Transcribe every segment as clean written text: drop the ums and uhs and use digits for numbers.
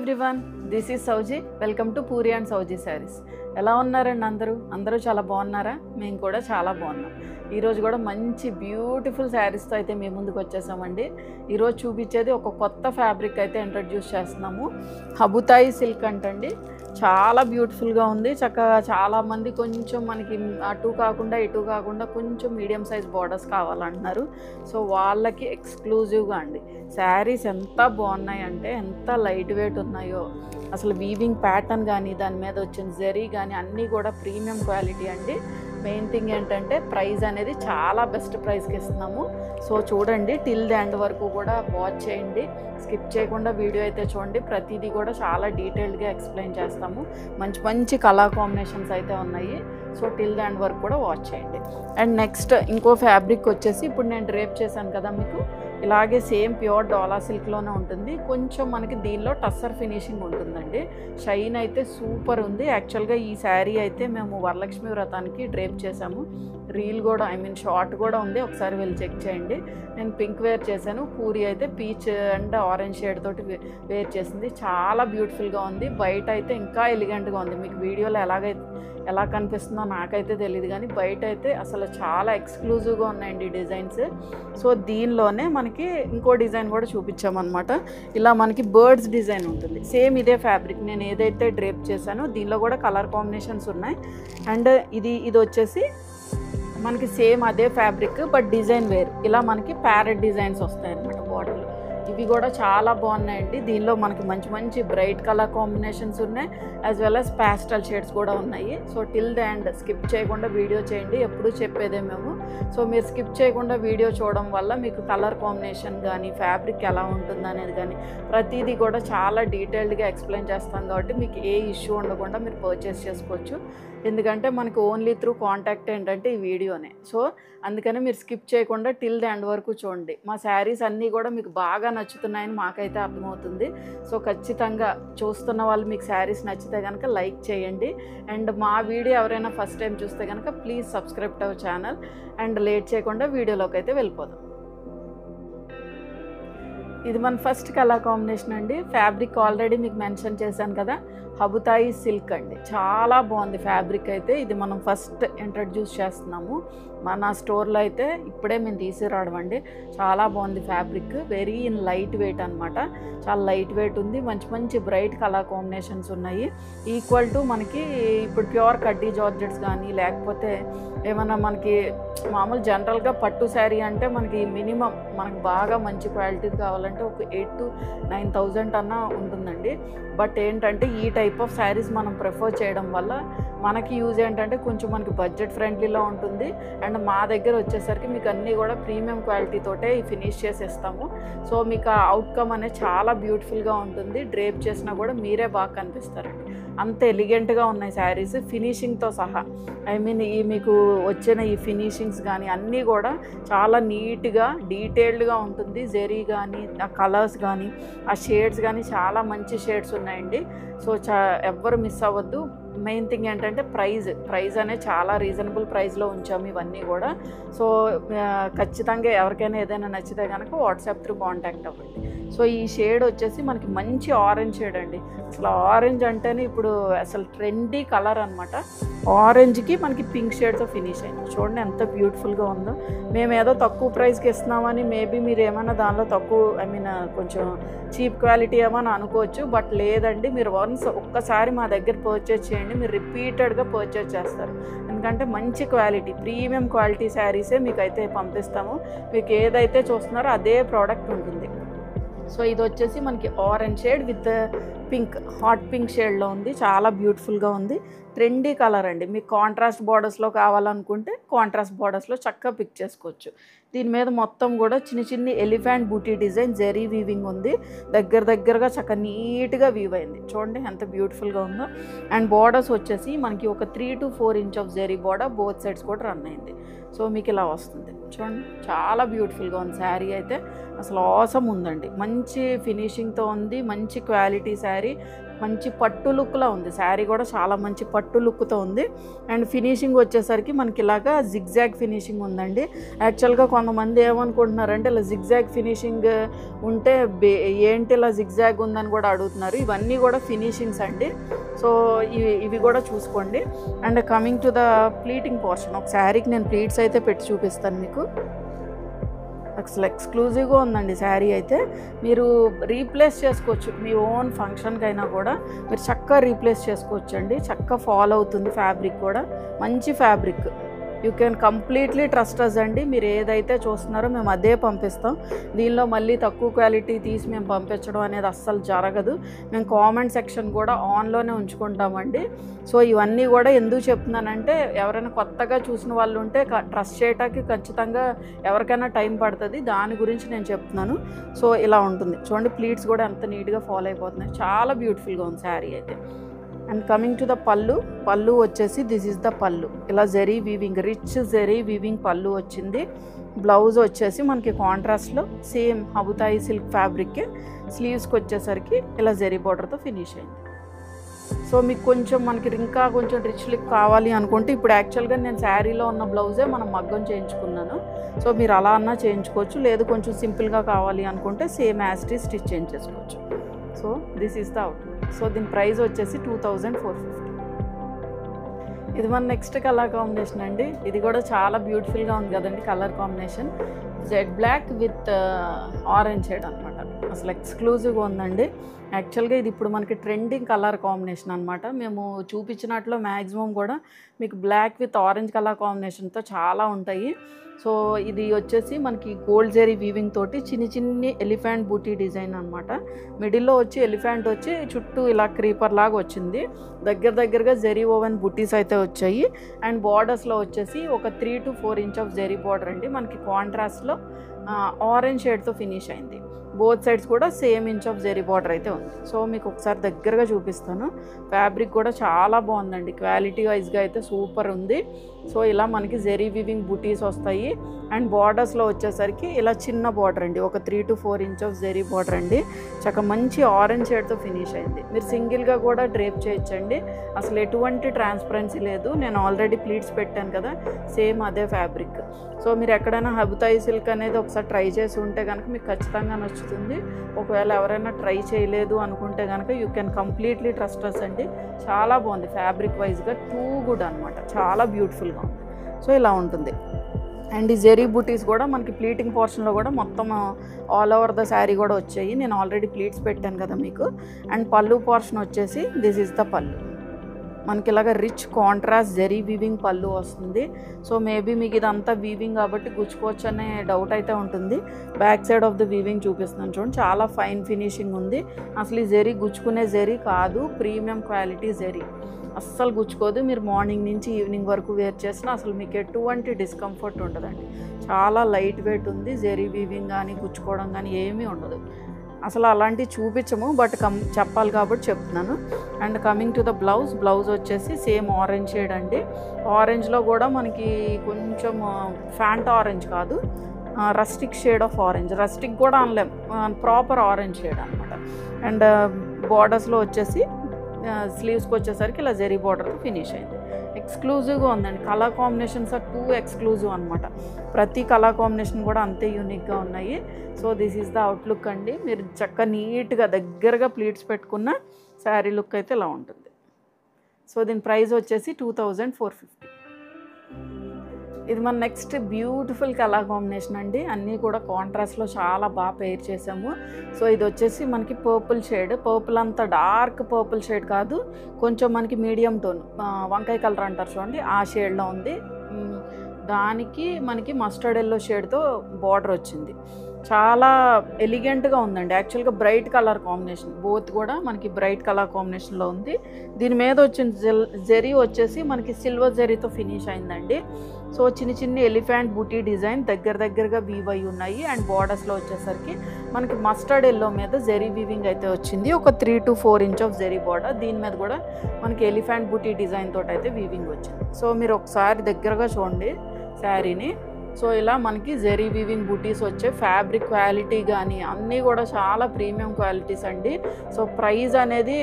Everyone, this is Souji. Welcome to Puri and Souji saris. ఎలా ఉన్నారండి అందరూ చాలా బాగున్నారా? మేము కూడా చాలా బాగున్నాం. ఈరోజు కూడా మంచి బ్యూటిఫుల్ శారీస్తో అయితే మేము ముందుకు వచ్చేసామండి. ఈరోజు చూపించేది ఒక కొత్త ఫ్యాబ్రిక్ అయితే ఇంట్రడ్యూస్ చేస్తున్నాము. హబుతాయి సిల్క్ అంటండి. చాలా బ్యూటిఫుల్గా ఉంది. చక్కగా చాలామంది కొంచెం మనకి అటు కాకుండా ఇటు కాకుండా కొంచెం మీడియం సైజ్ బార్డర్స్ కావాలంటున్నారు. సో వాళ్ళకి ఎక్స్క్లూజివ్గా అండి శారీస్ ఎంత బాగున్నాయి అంటే, ఎంత లైట్ వెయిట్ ఉన్నాయో అసలు. వీవింగ్ ప్యాటర్న్ కానీ దాని మీద వచ్చిన జరీ కానీ అన్నీ కూడా ప్రీమియం క్వాలిటీ అండి. మెయిన్ థింగ్ ఏంటంటే ప్రైస్ అనేది చాలా బెస్ట్ ప్రైస్కి ఇస్తున్నాము. సో చూడండి, టిల్ ది ఎండ్ వరకు కూడా వాచ్ చేయండి, స్కిప్ చేయకుండా వీడియో అయితే చూడండి. ప్రతిదీ కూడా చాలా డీటెయిల్డ్గా ఎక్స్ప్లెయిన్ చేస్తాము. మంచి మంచి కలర్ కాంబినేషన్స్ అయితే ఉన్నాయి. సో టిల్ ది ఎండ్ వరకు కూడా వాచ్ చేయండి. అండ్ నెక్స్ట్ ఇంకో ఫ్యాబ్రిక్ వచ్చేసి, ఇప్పుడు నేను డ్రేప్ చేశాను కదా మీకు, ఇలాగే సేమ్ ప్యూర్ డోలా సిల్క్లోనే ఉంటుంది. కొంచెం మనకి దీనిలో టస్సర్ ఫినిషింగ్ ఉంటుందండి. షైన్ అయితే సూపర్ ఉంది. యాక్చువల్గా ఈ శారీ అయితే మేము వరలక్ష్మి వ్రతానికి డ్రేప్ చేసాము. రీల్ కూడా షార్ట్ కూడా ఉంది, ఒకసారి వెళ్ళి చెక్ చేయండి. నేను పింక్ వేర్ చేశాను, పూరి అయితే పీచ్ అండ్ ఆరెంజ్ షేడ్ తోటి వేర్ చేసింది. చాలా బ్యూటిఫుల్గా ఉంది. బయట అయితే ఇంకా ఎలిగెంట్గా ఉంది. మీకు వీడియోలో ఎలా కనిపిస్తుందో నాకైతే తెలియదు, కానీ బయట అయితే అసలు చాలా ఎక్స్క్లూజివ్గా ఉన్నాయండి డిజైన్స్. సో దీనిలోనే మనకి ఇంకో డిజైన్ కూడా చూపించామన్నమాట. ఇలా మనకి బర్డ్స్ డిజైన్ ఉంటుంది. సేమ్ ఇదే ఫ్యాబ్రిక్ నేను ఏదైతే డ్రేప్ చేశానో దీనిలో కూడా కలర్ కాంబినేషన్స్ ఉన్నాయి. అండ్ ఇది వచ్చేసి మనకి సేమ్ అదే ఫ్యాబ్రిక్ బట్ డిజైన్ వేరు. ఇలా మనకి ప్యారెట్ డిజైన్స్ వస్తాయి అన్నమాట బార్డర్లు. ఇవి కూడా చాలా బాగున్నాయండి. దీనిలో మనకి మంచి మంచి బ్రైట్ కలర్ కాంబినేషన్స్ ఉన్నాయి, as well as pastel shades కూడా ఉన్నాయి. So till the end skip చేయకుండా వీడియో చేయండి. ఎప్పుడూ చెప్పేదే మేము. సో మీరు స్కిప్ చేయకుండా వీడియో చూడడం వల్ల మీకు కలర్ కాంబినేషన్ కానీ ఫ్యాబ్రిక్ ఎలా ఉంటుంది అనేది కానీ ప్రతిదీ కూడా చాలా డీటెయిల్డ్గా ఎక్స్ప్లెయిన్ చేస్తాం. కాబట్టి మీకు ఏ ఇష్యూ ఉండకుండా మీరు పర్చేస్ చేసుకోవచ్చు. ఎందుకంటే మనకు ఓన్లీ త్రూ కాంటాక్ట్ ఏంటంటే ఈ వీడియోనే. సో అందుకని మీరు స్కిప్ చేయకుండా టిల్ ద ఎండ్ వరకు చూడండి. మా శారీస్ అన్నీ కూడా మీకు బాగా నచ్చుతున్నాయని మాకైతే అర్థమవుతుంది. సో ఖచ్చితంగా చూస్తున్న వాళ్ళు మీకు శారీస్ నచ్చితే కనుక లైక్ చేయండి. అండ్ మా వీడియో ఎవరైనా ఫస్ట్ టైం చూస్తే కనుక please subscribe to our channel. And late చేయకుండా వీడియోలోకి అయితే వెళ్ళిపోదాం. ఇది మన ఫస్ట్ కలర్ కాంబినేషన్ అండి. ఫ్యాబ్రిక్ ఆల్రెడీ మీకు మెన్షన్ చేశాను కదా, హబుతాయి సిల్క్ అండి. చాలా బాగుంది ఫ్యాబ్రిక్ అయితే. ఇది మనం ఫస్ట్ ఇంట్రడ్యూస్ చేస్తున్నాము మన స్టోర్లో అయితే. ఇప్పుడే మేము తీసుకురావడం అండి. చాలా బాగుంది fabric. Very in light weight అనమాట. చాలా లైట్ వెయిట్ ఉంది. మంచి మంచి బ్రైట్ కలర్ కాంబినేషన్స్ ఉన్నాయి. ఈక్వల్ టు మనకి ఇప్పుడు ప్యూర్ కడ్డీ జార్జెట్స్ కానీ, లేకపోతే ఏమన్నా మనకి మామూలు జనరల్గా పట్టు శారీ అంటే మనకి మినిమం మనకు బాగా మంచి క్వాలిటీ కావాలంటే ఒక 8,000 to 9,000 అన్నా ఉంటుందండి. బట్ ఏంటంటే ఈ టైప్ ఆఫ్ శారీస్ మనం ప్రిఫర్ చేయడం వల్ల మనకి యూజ్ ఏంటంటే కొంచెం మనకి బడ్జెట్ ఫ్రెండ్లీలో ఉంటుంది. అండ్ మా దగ్గర వచ్చేసరికి మీకు అన్నీ కూడా ప్రీమియం క్వాలిటీతోటే ఫినిష్ చేసి ఇస్తాము. సో మీకు ఆ అవుట్కమ్ అనేది చాలా బ్యూటిఫుల్గా ఉంటుంది. డ్రేప్ చేసినా కూడా మీరే బాగా కనిపిస్తారండి. అంత ఎలిగెంట్గా ఉన్నాయి శారీస్ ఫినిషింగ్తో సహా. ఈ మీకు వచ్చిన ఈ ఫినిషింగ్స్ కానీ అన్నీ కూడా చాలా నీట్గా డీటెయిల్డ్గా ఉంటుంది. జెరీ కానీ, ఆ కలర్స్ కానీ, ఆ షేడ్స్ కానీ చాలా మంచి షేడ్స్ ఉన్నాయండి. సో ఎవ్వరు మిస్ అవ్వద్దు. మెయిన్ థింగ్ ఏంటంటే ప్రైస్ అనేది చాలా రీజనబుల్ ప్రైస్లో ఉంచాము ఇవన్నీ కూడా. సో ఖచ్చితంగా ఎవరికైనా ఏదైనా నచ్చితే కనుక వాట్సాప్ త్రూ కాంటాక్ట్ అవ్వండి. సో ఈ షేడ్ వచ్చేసి మనకి మంచి ఆరెంజ్ షేడ్ అండి. అసలు ఆరెంజ్ అంటేనే ఇప్పుడు అసలు ట్రెండీ కలర్ అనమాట. ఆరెంజ్కి మనకి పింక్ షేడ్తో ఫినిష్ అయింది. చూడండి ఎంత బ్యూటిఫుల్గా ఉందో. మేము ఏదో తక్కువ ప్రైస్కి ఇస్తున్నామని మేబీ మీరు ఏమైనా దానిలో తక్కువ కొంచెం చీప్ క్వాలిటీ ఏమని అనుకోవచ్చు. బట్ లేదండి, మీరు వన్స్ ఒక్కసారి మా దగ్గర పర్చేజ్ చేయండి, మీరు రిపీటెడ్గా పర్చేజ్ చేస్తారు. ఎందుకంటే మంచి క్వాలిటీ ప్రీమియం క్వాలిటీ శారీసే మీకు అయితే పంపిస్తాము. మీకు ఏదైతే చూస్తున్నారో అదే ప్రోడక్ట్ ఉంటుంది. సో ఇది వచ్చేసి మనకి orange shade with pink, hot pink షేడ్లో ఉంది. చాలా బ్యూటిఫుల్గా ఉంది. ట్రెండీ కలర్ అండి. మీకు కాంట్రాస్ట్ బార్డర్స్లో కావాలనుకుంటే కాంట్రాస్ట్ బార్డర్స్లో చక్కగా పిక్ చేసుకోవచ్చు. దీని మీద మొత్తం కూడా చిన్ని elephant buti design zari weaving ఉంది. దగ్గరగా చక్కగా నీట్గా వీవ్ అయింది. చూడండి ఎంత బ్యూటిఫుల్గా ఉందో. అండ్ బార్డర్స్ వచ్చేసి మనకి ఒక 3 to 4 inch of zari border both sides కూడా రన్ అయింది. సో మీకు ఇలా వస్తుంది చూడండి. చాలా బ్యూటిఫుల్గా ఉంది శారీ అయితే. అసలు ఆసమ్ ఉందండి. మంచి ఫినిషింగ్తో ఉంది. మంచి క్వాలిటీ శారీ. శారీ మంచి పట్టు లుక్లా ఉంది. శారీ కూడా చాలా మంచి పట్టు లుక్తో ఉంది. అండ్ ఫినిషింగ్ వచ్చేసరికి మనకి ఇలాగా జిగ్జాగ్ ఫినిషింగ్ ఉందండి. యాక్చువల్గా కొంతమంది ఏమనుకుంటున్నారంటే ఇలా జిగ్జాగ్ ఫినిషింగ్ ఉంటే ఏంటి ఇలా జిగ్జాగ్ ఉందని కూడా అడుగుతున్నారు. ఇవన్నీ కూడా ఫినిషింగ్స్ అండి. సో ఇవి కూడా చూసుకోండి. And coming to the pleating portion, ఒక శారీకి నేను ప్లీట్స్ అయితే పెట్టి చూపిస్తాను మీకు. అసలు ఎక్స్క్లూజివ్గా ఉందండి శారీ అయితే. మీరు రీప్లేస్ చేసుకోవచ్చు, మీ ఓన్ ఫంక్షన్కి అయినా కూడా మీరు చక్కగా రీప్లేస్ చేసుకోవచ్చు అండి. చక్కగా ఫాలో అవుతుంది ఫ్యాబ్రిక్ కూడా, మంచి fabric. You can completely trust us అండి. మీరు ఏదైతే చూస్తున్నారో మేము అదే పంపిస్తాం. దీనిలో మళ్ళీ తక్కువ క్వాలిటీ తీసి మేము పంపించడం అనేది అస్సలు జరగదు. మేము కామెంట్ సెక్షన్ కూడా ఆన్లోనే ఉంచుకుంటామండి. సో ఇవన్నీ కూడా ఎందుకు చెప్తున్నానంటే ఎవరైనా కొత్తగా చూసిన వాళ్ళు ఉంటే ట్రస్ట్ చేయడానికి ఖచ్చితంగా ఎవరికైనా టైం పడుతుంది, దాని గురించి నేను చెప్తున్నాను. సో ఇలా ఉంటుంది చూడండి, ప్లీట్స్ కూడా ఎంత నీట్గా ఫాలో అయిపోతున్నాయి. చాలా బ్యూటిఫుల్గా ఉంది శారీ అయితే. అండ్ కమింగ్ టు ద పళ్ళు వచ్చేసి దిస్ ఈజ్ ద పళ్ళు. ఇలా zari weaving, rich zari weaving పళ్ళు వచ్చింది. బ్లౌజ్ వచ్చేసి మనకి కాంట్రాస్ట్లో సేమ్ హబుతాయి సిల్క్ ఫ్యాబ్రిక్. స్లీవ్స్కి వచ్చేసరికి ఇలా జెరీ బార్డర్తో ఫినిష్ అయింది. సో మీకు కొంచెం మనకి ఇంకా కొంచెం రిచ్ లుక్ కావాలి అనుకుంటే ఇప్పుడు యాక్చువల్గా నేను శారీలో ఉన్న బ్లౌజే మనం మగ్గం చేయించుకున్నాను. సో మీరు అలా అన్నా చేయించుకోవచ్చు, లేదు కొంచెం సింపుల్గా కావాలి అనుకుంటే same as it is stitch చేయించేసుకోవచ్చు. So this is the outlook. So దీని ప్రైస్ వచ్చేసి 2450. ఇది మన నెక్స్ట్ కలర్ కాంబినేషన్ అండి. ఇది కూడా చాలా బ్యూటిఫుల్గా ఉంది కదండి colour combination. Jet black with orange shade అనమాట. అసలు ఎక్స్క్లూజివ్గా ఉందండి. యాక్చువల్గా ఇది ఇప్పుడు మనకి ట్రెండింగ్ కలర్ కాంబినేషన్ అనమాట. మేము చూపించినట్లో మ్యాక్సిమం కూడా మీకు బ్లాక్ విత్ ఆరెంజ్ కలర్ కాంబినేషన్తో చాలా ఉంటాయి. సో ఇది వచ్చేసి మనకి గోల్డ్ జెరీ వీవింగ్ తోటి చిన్ని ఎలిఫెంట్ బూటీ డిజైన్ అనమాట. మిడిల్లో వచ్చి ఎలిఫెంట్ వచ్చి చుట్టూ ఇలా క్రీపర్ లాగా వచ్చింది. దగ్గరగా జెరీ ఓవెన్ బూటీస్ అయితే వచ్చాయి. అండ్ బార్డర్స్లో వచ్చేసి ఒక 3 to 4 inch of zari border అండి. మనకి కాంట్రాస్ట్లో ఆరెంజ్ షేడ్తో ఫినిష్ అయింది. బోత్ సైడ్స్ కూడా same inch of zari border అయితే ఉంది. సో మీకు ఒకసారి దగ్గరగా చూపిస్తాను. ఫ్యాబ్రిక్ కూడా చాలా బాగుందండి, క్వాలిటీ వైజ్గా అయితే సూపర్ ఉంది. సో ఇలా మనకి జెరీ వీవింగ్ బూటీస్ వస్తాయి. అండ్ బార్డర్స్లో వచ్చేసరికి ఇలా చిన్న బార్డర్ అండి, ఒక 3 to 4 inch of zari border అండి. చక్క మంచి ఆరెంజ్ షేడ్తో ఫినిష్ అయింది. మీరు సింగిల్గా కూడా డ్రేప్ చేయొచ్చండి, అసలు ఎటువంటి ట్రాన్స్పరెన్సీ లేదు. నేను ఆల్రెడీ ప్లీట్స్ పెట్టాను కదా, సేమ్ అదే ఫ్యాబ్రిక్. సో మీరు ఎక్కడైనా హబుతాయి సిల్క్ అనేది ఒకసారి ట్రై చేసి ఉంటే కనుక మీకు ఖచ్చితంగా నచ్చుతుంది. ఒకవేళ ఎవరైనా ట్రై చేయలేదు అనుకుంటే కనుక you can completely trust us అండి. చాలా బాగుంది ఫ్యాబ్రిక్ వైజ్గా, టూ గుడ్ అనమాట, చాలా బ్యూటిఫుల్గా ఉంది. సో ఇలా ఉంటుంది. అండ్ ఈ జెరీ బూటీస్ కూడా మనకి ప్లీటింగ్ పోర్షన్లో కూడా మొత్తం ఆల్ ఓవర్ ద శారీ కూడా వచ్చాయి. నేను ఆల్రెడీ ప్లీట్స్ పెట్టాను కదా మీకు. అండ్ పళ్ళు పోర్షన్ వచ్చేసి దిస్ ఈజ్ ద పళ్ళు. మనకి ఇలాగ రిచ్ కాంట్రాస్ట్ జెరీ వీవింగ్ పళ్ళు వస్తుంది. సో మేబీ మీకు ఇదంతా వీవింగ్ కాబట్టి గుచ్చుకోవచ్చు అనే డౌట్ అయితే ఉంటుంది. Back side of the weaving చూపిస్తున్నాను చూడండి, చాలా ఫైన్ ఫినిషింగ్ ఉంది. అసలు ఈ జెరీ గుచ్చుకునే జెరీ కాదు, ప్రీమియం క్వాలిటీ జెరీ. అస్సలు గుచ్చుకోదు. మీరు మార్నింగ్ నుంచి ఈవినింగ్ వరకు వేర్ చేసినా అసలు మీకు ఎటువంటి డిస్కంఫర్ట్ ఉండదండి. చాలా లైట్ వెయిట్ ఉంది. జెరీ వీవింగ్ కానీ గుచ్చుకోవడం కానీ ఏమీ ఉండదు. అసలు అలాంటివి చూపించము, బట్ చెప్పాలి కాబట్టి చెప్తున్నాను. And coming to the blouse వచ్చేసి సేమ్ ఆరెంజ్ షేడ్ అండి. ఆరెంజ్లో కూడా మనకి కొంచెం ఫ్యాంట్ ఆరెంజ్ కాదు, rustic shade of orange. Rustic కూడా అనలేం, ప్రాపర్ ఆరెంజ్ షేడ్ అనమాట. అండ్ బార్డర్స్లో వచ్చేసి స్లీవ్స్కి వచ్చేసరికి ఇలా జెరీ బార్డర్తో ఫినిష్ అయింది. ఎక్స్క్లూజివ్గా ఉందండి. Colour combinations are too exclusive అనమాట. ప్రతి కలర్ కాంబినేషన్ కూడా అంతే యూనిక్గా ఉన్నాయి. So this is the outlook అండి. మీరు చక్కగా నీట్గా దగ్గరగా ప్లీట్స్ పెట్టుకున్న శారీ లుక్ అయితే ఇలా ఉంటుంది. సో దీని ప్రైస్ వచ్చేసి 2450. ఇది మన నెక్స్ట్ బ్యూటిఫుల్ కలర్ కాంబినేషన్ అండి. అన్నీ కూడా కాంట్రాస్ట్లో చాలా బాగా పెయిర్ చేసాము. సో ఇది వచ్చేసి మనకి పర్పుల్ షేడ్. పర్పుల్ అంత డార్క్ పర్పుల్ షేడ్ కాదు, కొంచెం మనకి మీడియం టోన్, వంకాయ కలర్ అంటారు చూడండి, ఆ షేడ్లో ఉంది. దానికి మనకి మస్టర్డ్ ఎల్లో షేడ్తో బార్డర్ వచ్చింది. చాలా ఎలిగెంట్గా ఉందండి. యాక్చువల్గా బ్రైట్ కలర్ కాంబినేషన్, బోత్ కూడా మనకి బ్రైట్ కలర్ కాంబినేషన్లో ఉంది. దీని మీద వచ్చిన జెరీ వచ్చేసి మనకి సిల్వర్ జెరీతో ఫినిష్ అయిందండి. సో చిన్ని ఎలిఫెంట్ బూటీ డిజైన్ దగ్గరగా వీవ్ అయి ఉన్నాయి. అండ్ బార్డర్స్లో వచ్చేసరికి మనకి మస్టర్డ్ ఎల్లో మీద జెరీ వీవింగ్ అయితే వచ్చింది. ఒక 3 to 4 inch of zari border. దీని మీద కూడా మనకి ఎలిఫెంట్ బూటీ డిజైన్ తోటి అయితే వీవింగ్ వచ్చింది. సో మీరు ఒకసారి దగ్గరగా చూడండి శారీని. సో ఇలా మనకి జెరీ వీవింగ్ బూటీస్ వచ్చే ఫ్యాబ్రిక్ క్వాలిటీ కానీ అన్నీ కూడా చాలా ప్రీమియం క్వాలిటీస్ అండి. సో ప్రైస్ అనేది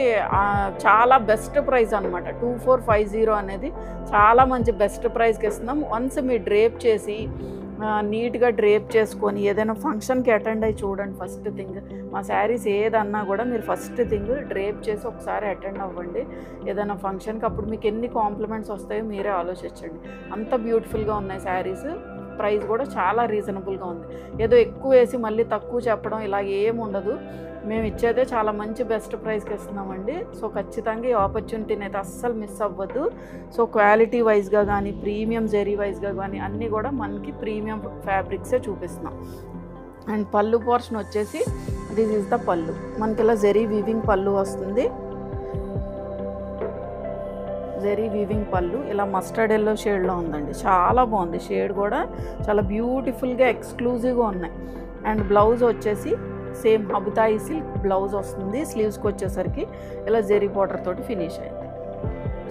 చాలా బెస్ట్ ప్రైస్ అనమాట. 2450 అనేది చాలా మంచి బెస్ట్ ప్రైస్కి ఇస్తున్నాం. వన్స్ మీరు డ్రేప్ చేసి నీట్గా డ్రేప్ చేసుకొని ఏదైనా ఫంక్షన్కి అటెండ్ అయ్యి చూడండి. ఫస్ట్ థింగ్ మా శారీస్ ఏదన్నా కూడా మీరు ఫస్ట్ థింగ్ డ్రేప్ చేసి ఒకసారి అటెండ్ అవ్వండి ఏదైనా ఫంక్షన్కి. అప్పుడు మీకు ఎన్ని కాంప్లిమెంట్స్ వస్తాయో మీరే ఆలోచించండి. అంత బ్యూటిఫుల్గా ఉన్నాయి శారీస్. ప్రైస్ కూడా చాలా రీజనబుల్గా ఉంది. ఏదో ఎక్కువ వేసి మళ్ళీ తక్కువ చెప్పడం ఇలా ఏమి ఉండదు. మేము ఇచ్చేదే చాలా మంచి బెస్ట్ ప్రైస్కి ఇస్తున్నామండి. సో ఖచ్చితంగా ఈ ఆపర్చునిటీని అయితే అస్సలు మిస్ అవ్వద్దు. సో క్వాలిటీ వైజ్గా కానీ ప్రీమియం జెరీ వైజ్గా కానీ అన్నీ కూడా మనకి ప్రీమియం ఫ్యాబ్రిక్సే చూపిస్తున్నాం. అండ్ పళ్ళు పోర్షన్ వచ్చేసి దిస్ ఈజ్ ద పళ్ళు. మనకి ఇలా జెరీ వీవింగ్ పళ్ళు వస్తుంది. జెరీ వీవింగ్ పళ్ళు ఇలా మస్టర్డ్ ఎల్లో షేడ్లో ఉందండి. చాలా బాగుంది. షేడ్ కూడా చాలా బ్యూటిఫుల్గా ఎక్స్క్లూజివ్గా ఉన్నాయి. అండ్ బ్లౌజ్ వచ్చేసి సేమ్ హబుతాయి సిల్క్ బ్లౌజ్ వస్తుంది. స్లీవ్స్కి వచ్చేసరికి ఇలా జెరీ బార్డర్ తోటి ఫినిష్ అయింది.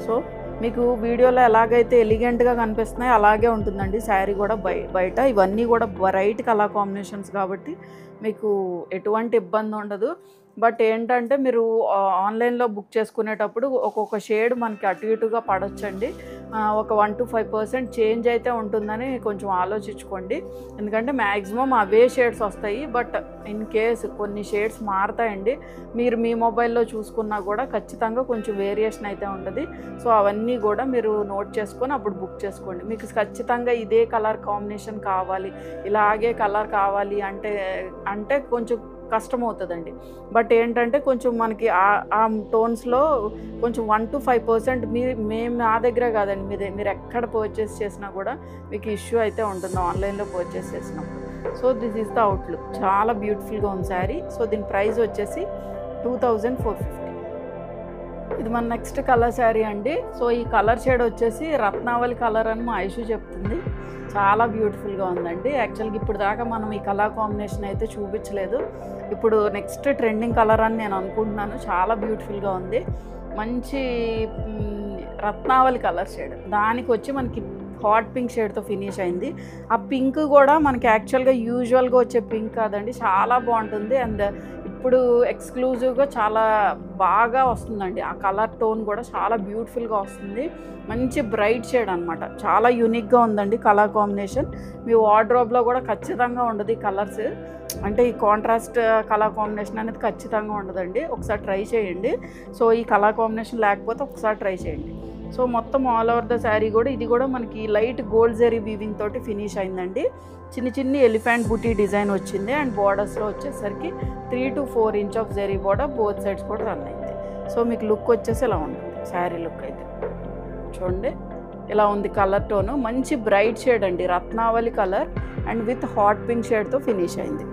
సో మీకు వీడియోలో ఎలాగైతే ఎలిగెంట్గా కనిపిస్తున్నాయో అలాగే ఉంటుందండి శారీ కూడా. బయట ఇవన్నీ కూడా బ్రైట్ కలర్ కాంబినేషన్స్ కాబట్టి మీకు ఎటువంటి ఇబ్బంది ఉండదు. బట్ ఏంటంటే మీరు ఆన్లైన్లో బుక్ చేసుకునేటప్పుడు ఒక్కొక్క షేడ్ మనకి అటు ఇటుగా పడొచ్చండి. ఒక 1 to 5% చేంజ్ అయితే ఉంటుందని కొంచెం ఆలోచించుకోండి. ఎందుకంటే మ్యాక్సిమం అవే షేడ్స్ వస్తాయి. బట్ ఇన్ కేస్ కొన్ని షేడ్స్ మారుతాయండి. మీరు మీ మొబైల్లో చూసుకున్నా కూడా ఖచ్చితంగా కొంచెం వేరియేషన్ అయితే ఉంటుంది. సో అవన్నీ కూడా మీరు నోట్ చేసుకొని అప్పుడు బుక్ చేసుకోండి. మీకు ఖచ్చితంగా ఇదే కలర్ కాంబినేషన్ కావాలి, ఇలాగే కలర్ కావాలి అంటే కొంచెం కష్టమవుతుందండి. బట్ ఏంటంటే కొంచెం మనకి ఆ టోన్స్లో కొంచెం 1 to 5% మేము నా దగ్గర కాదండి, మీరు ఎక్కడ పర్చేస్ చేసినా కూడా మీకు ఇష్యూ అయితే ఉంటుంది ఆన్లైన్లో పర్చేస్ చేసినప్పుడు. So this is the outlook. చాలా బ్యూటిఫుల్గా ఉంది శారీ. సో దీని ప్రైస్ వచ్చేసి 2450. ఇది మన నెక్స్ట్ కలర్ శారీ అండి. సో ఈ కలర్ షేడ్ వచ్చేసి రత్నావళి కలర్ అని మా ఐషు చెప్తుంది. చాలా బ్యూటిఫుల్గా ఉందండి. యాక్చువల్గా ఇప్పుడు దాకా మనం ఈ కలర్ కాంబినేషన్ అయితే చూపించలేదు. ఇప్పుడు నెక్స్ట్ ట్రెండింగ్ కలర్ అని నేను అనుకుంటున్నాను. చాలా బ్యూటిఫుల్గా ఉంది. మంచి రత్నావళి కలర్ షేడ్. దానికి వచ్చి మనకి హాట్ పింక్ షేడ్తో ఫినిష్ అయింది. ఆ పింక్ కూడా మనకి యాక్చువల్గా యూజువల్గా వచ్చే పింక్ కాదండి, చాలా బాగుంటుంది. అండ్ ఇప్పుడు ఎక్స్క్లూజివ్గా చాలా బాగా వస్తుందండి. ఆ కలర్ టోన్ కూడా చాలా బ్యూటిఫుల్గా వస్తుంది. మంచి బ్రైట్ షేడ్ అనమాట. చాలా యూనిక్గా ఉందండి కలర్ కాంబినేషన్. మీ వార్డ్రోబ్లో కూడా ఖచ్చితంగా ఉండదు ఈ కలర్స్. అంటే ఈ కాంట్రాస్ట్ కలర్ కాంబినేషన్ అనేది ఖచ్చితంగా ఉండదండి. ఒకసారి ట్రై చేయండి. సో ఈ కలర్ కాంబినేషన్ లేకపోతే ఒకసారి ట్రై చేయండి. సో మొత్తం ఆల్ ఓవర్ ద శారీ కూడా ఇది కూడా మనకి లైట్ గోల్డ్ జెరీ వీవింగ్ తోటి ఫినిష్ అయిందండి. చిన్ని ఎలిఫెంట్ బూటీ డిజైన్ వచ్చింది. అండ్ బార్డర్స్లో వచ్చేసరికి 3 to 4 inch of zari border both sides కూడా రన్ అయింది. సో మీకు లుక్ వచ్చేసి ఇలా ఉంటుంది శారీ లుక్ అయితే. చూడండి ఇలా ఉంది కలర్ టోను. మంచి బ్రైట్ షేడ్ అండి, Ratnavali colour and with hot pink షేడ్తో ఫినిష్ అయింది.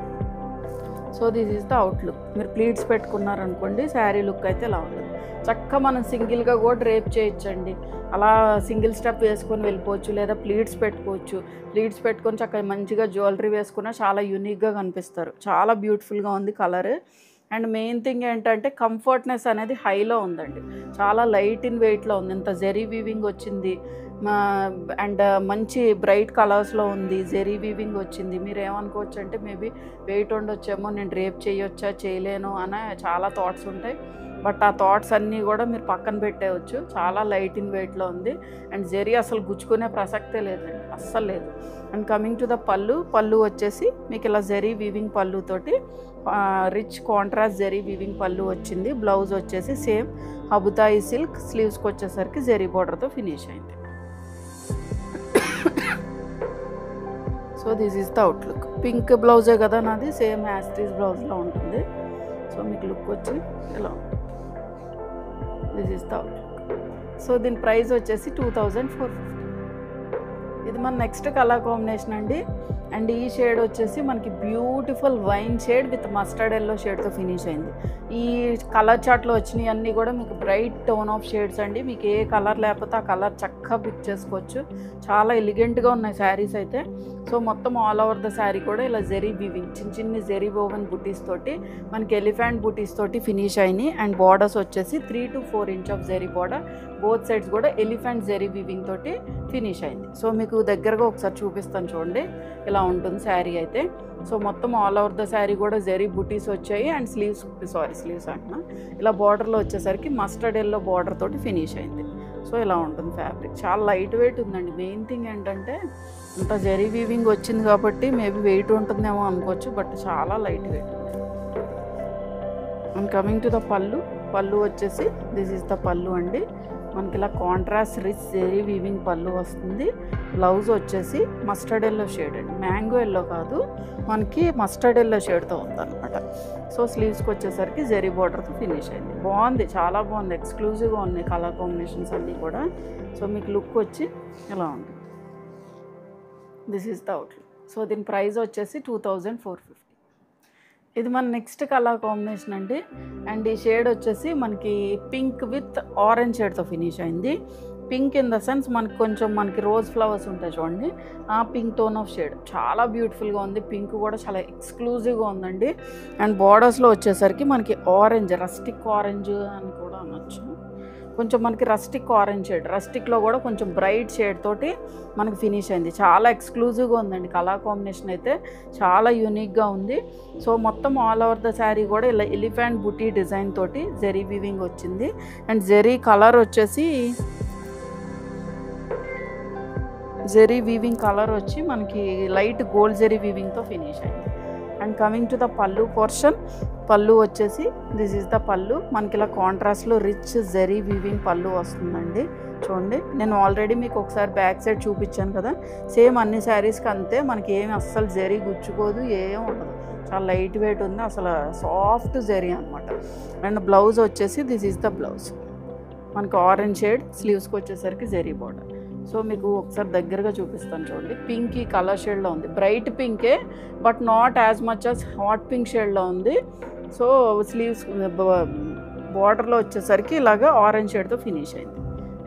So this is the outlook. మీరు ప్లీట్స్ పెట్టుకున్నారనుకోండి శారీ లుక్ అయితే ఇలా ఉంటుంది. చక్కగా మనం సింగిల్గా కూడా డ్రేప్ చేయొచ్చండి. అలా సింగిల్ స్టెప్ వేసుకొని వెళ్ళిపోవచ్చు, లేదా ప్లీట్స్ పెట్టుకోవచ్చు. ప్లీట్స్ పెట్టుకొని చక్కగా మంచిగా జ్యువెలరీ వేసుకున్నా చాలా యూనిక్గా కనిపిస్తారు. చాలా బ్యూటిఫుల్గా ఉంది కలర్. అండ్ మెయిన్ థింగ్ ఏంటంటే కంఫర్ట్నెస్ అనేది హైలో ఉందండి. చాలా లైట్ ఇన్ వెయిట్లో ఉంది. ఇంత జెరీ వీవింగ్ వచ్చింది అండ్ మంచి బ్రైట్ కలర్స్లో ఉంది. జెరీ వీవింగ్ వచ్చింది. మీరు ఏమనుకోవచ్చు అంటే మేబీ వెయిట్ ఉండొచ్చేమో, నేను డ్రేప్ చేయొచ్చా చేయలేను అనే చాలా థాట్స్ ఉంటాయి. బట్ ఆ థాట్స్ అన్నీ కూడా మీరు పక్కన పెట్టేయచ్చు. చాలా లైట్ ఇన్ వెయిట్లో ఉంది. అండ్ జెరీ అసలు గుచ్చుకునే ప్రసక్తే లేదండి, అస్సలు లేదు. అండ్ కమింగ్ టు ద పళ్ళు వచ్చేసి మీకు ఇలా జెరీ వీవింగ్ పళ్ళుతోటి రిచ్ కాంట్రాస్ట్ జెరీ వీవింగ్ పళ్ళు వచ్చింది. బ్లౌజ్ వచ్చేసి సేమ్ హబుతాయి సిల్క్. స్లీవ్స్కి వచ్చేసరికి జెరీ బార్డర్తో ఫినిష్ అయింది. So this is the outlook. Pink బ్లౌజే కదా నాది, సేమ్ యాస్ట్రీస్ బ్లౌజ్లో ఉంటుంది. సో మీకు లుక్ వచ్చి ఇలా this is the outlook. So దీని ప్రైస్ వచ్చేసి 2450. ఇది మన నెక్స్ట్ కలర్ కాంబినేషన్ అండి. అండ్ ఈ షేడ్ వచ్చేసి మనకి beautiful wine shade with mustard yellow షేడ్తో ఫినిష్ అయింది. ఈ కలర్ చార్ట్లో వచ్చినాయి అన్నీ కూడా మీకు బ్రైట్ టోన్ ఆఫ్ షేడ్స్ అండి. మీకు ఏ కలర్ లేకపోతే ఆ కలర్ చక్కగా పిక్ చేసుకోవచ్చు. చాలా ఎలిగెంట్గా ఉన్నాయి శారీస్ అయితే. సో మొత్తం ఆల్ ఓవర్ ద శారీ కూడా ఇలా జెరీ వీవింగ్ చిన్ని జెరీ వోవెన్ బుటీస్ తోటి మనకి ఎలిఫెంట్ బుటీస్ తోటి ఫినిష్ అయినాయి. అండ్ బార్డర్స్ వచ్చేసి 3 to 4 inch of zari border. Both sides కూడా ఎలిఫెంట్ జెరీ వీవింగ్ తోటి ఫినిష్ అయింది. సో మీకు మీకు దగ్గరగా ఒకసారి చూపిస్తాను చూడండి. ఇలా ఉంటుంది శారీ అయితే. సో మొత్తం ఆల్ ఓవర్ ద శారీ కూడా జరీ బుటీస్ వచ్చాయి అండ్ స్లీవ్స్ అంటున్నా, ఇలా బార్డర్లో వచ్చేసరికి మస్టర్డ్ ఎల్లో బార్డర్ తోటి ఫినిష్ అయింది. సో ఇలా ఉంటుంది ఫ్యాబ్రిక్, చాలా లైట్ వెయిట్ ఉందండి. మెయిన్ థింగ్ ఏంటంటే అంత జరీ వీవింగ్ వచ్చింది కాబట్టి మేబీ వెయిట్ ఉంటుందేమో అనుకోవచ్చు, బట్ చాలా లైట్ వెయిట్ ఉంది. అండ్ కమింగ్ టు ద పళ్ళు వచ్చేసి దిస్ ఈజ్ ద పళ్ళు అండి. మనకి ఇలా కాంట్రాస్ట్ రిచ్ జరీ వీవింగ్ పళ్ళు వస్తుంది. బ్లౌజ్ వచ్చేసి మస్టర్డ్ ఎల్లో షేడ్ అండి, మ్యాంగో ఎల్లో కాదు, మనకి మస్టర్డ్ ఎల్లో షేడ్తో ఉందన్నమాట. సో స్లీవ్స్కి వచ్చేసరికి జరీ బార్డర్తో ఫినిష్ అయింది. బాగుంది, చాలా బాగుంది, ఎక్స్క్లూజివ్గా ఉన్నాయి కలర్ కాంబినేషన్స్ అన్నీ కూడా. సో మీకు లుక్ వచ్చి ఇలా ఉంది. This is the outlook. So దీని ప్రైస్ వచ్చేసి 2450. ఇది మన నెక్స్ట్ కలర్ కాంబినేషన్ అండి. అండ్ ఈ షేడ్ వచ్చేసి మనకి పింక్ విత్ ఆరెంజ్ షేడ్తో ఫినిష్ అయింది. పింక్ ఇన్ ద సెన్స్ మనకి రోజ్ ఫ్లవర్స్ ఉంటాయి చూడండి, ఆ పింక్ టోన్ ఆఫ్ షేడ్ చాలా బ్యూటిఫుల్గా ఉంది. పింక్ కూడా చాలా ఎక్స్క్లూజివ్గా ఉందండి. అండ్ బార్డర్స్లో వచ్చేసరికి మనకి ఆరెంజ్, రస్టిక్ ఆరెంజ్ అని కూడా అనొచ్చు, కొంచెం మనకి రస్టిక్ ఆరెంజ్ షేడ్, రస్టిక్లో కూడా కొంచెం బ్రైట్ షేడ్ తోటి మనకి ఫినిష్ అయింది. చాలా ఎక్స్క్లూజివ్గా ఉందండి, కలర్ కాంబినేషన్ అయితే చాలా యూనిక్గా ఉంది. సో మొత్తం ఆల్ ఓవర్ ద శారీ కూడా ఇలా ఎలిఫెంట్ బుటీ డిజైన్ తోటి జరీ వీవింగ్ వచ్చింది. అండ్ జరీ కలర్ వచ్చేసి జరీ వీవింగ్ కలర్ వచ్చి మనకి లైట్ గోల్డ్ జరీ వీవింగ్తో ఫినిష్ అయింది. And coming to the pallu portion, పళ్ళు వచ్చేసి దిస్ ఈజ్ ద పళ్ళు. మనకి ఇలా కాంట్రాస్ట్లో రిచ్ జరీ వీవింగ్ పళ్ళు వస్తుందండి. చూడండి, నేను ఆల్రెడీ మీకు ఒకసారి బ్యాక్ సైడ్ చూపించాను కదా, సేమ్ అన్ని శారీస్కి అంతే, మనకి ఏమి అస్సలు జరీ గుచ్చుకోదు, ఏం ఉండదు, చాలా లైట్ వెయిట్ ఉంది, అసలు సాఫ్ట్ జరీ అనమాట. అండ్ బ్లౌజ్ వచ్చేసి దిస్ ఈజ్ ద బ్లౌజ్, మనకి ఆరెంజ్ షేడ్, స్లీవ్స్కి వచ్చేసరికి జరీ బార్డర్. సో మీకు ఒకసారి దగ్గరగా చూపిస్తాను చూడండి. పింక్ ఈ కలర్ షేడ్లో ఉంది, బ్రైట్ పింకే but not as much as hot pink షేడ్లో ఉంది. సో స్లీవ్స్ బార్డర్లో వచ్చేసరికి ఇలాగా ఆరెంజ్ షేడ్తో ఫినిష్ అయింది.